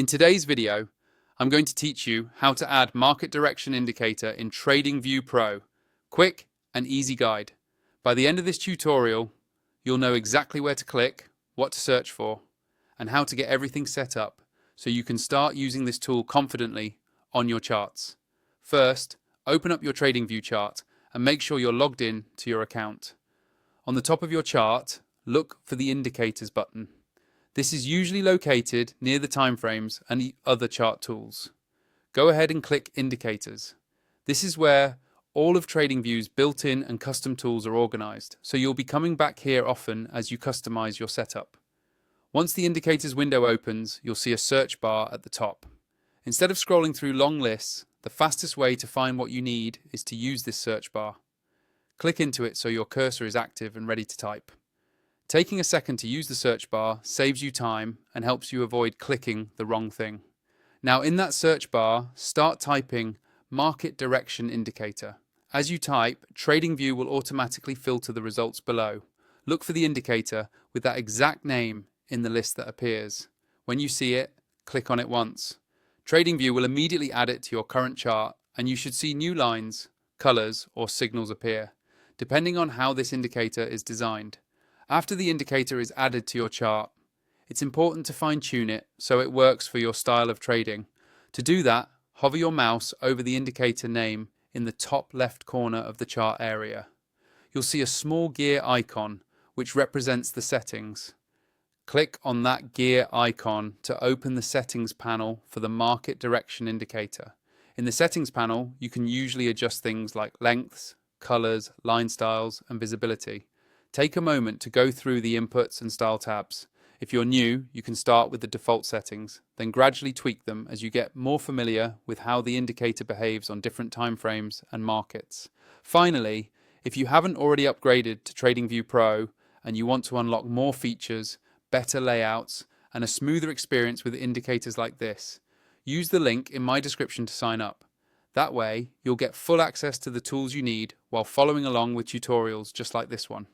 In today's video, I'm going to teach you how to add market direction indicator in TradingView Pro. Quick and easy guide. By the end of this tutorial, you'll know exactly where to click, what to search for, and how to get everything set up so you can start using this tool confidently on your charts. First, open up your TradingView chart and make sure you're logged in to your account. On the top of your chart, look for the Indicators button. This is usually located near the timeframes and the other chart tools. Go ahead and click Indicators. This is where all of TradingView's built-in and custom tools are organized, so you'll be coming back here often as you customize your setup. Once the Indicators window opens, you'll see a search bar at the top. Instead of scrolling through long lists, the fastest way to find what you need is to use this search bar. Click into it so your cursor is active and ready to type. Taking a second to use the search bar saves you time and helps you avoid clicking the wrong thing. Now in that search bar, start typing Market Direction Indicator. As you type, TradingView will automatically filter the results below. Look for the indicator with that exact name in the list that appears. When you see it, click on it once. TradingView will immediately add it to your current chart and you should see new lines, colors, or signals appear, depending on how this indicator is designed. After the indicator is added to your chart, it's important to fine-tune it so it works for your style of trading. To do that, hover your mouse over the indicator name in the top left corner of the chart area. You'll see a small gear icon which represents the settings. Click on that gear icon to open the settings panel for the market direction indicator. In the settings panel, you can usually adjust things like lengths, colors, line styles, and visibility. Take a moment to go through the inputs and style tabs. If you're new, you can start with the default settings, then gradually tweak them as you get more familiar with how the indicator behaves on different timeframes and markets. Finally, if you haven't already upgraded to TradingView Pro and you want to unlock more features, better layouts, and a smoother experience with indicators like this, use the link in my description to sign up. That way, you'll get full access to the tools you need while following along with tutorials just like this one.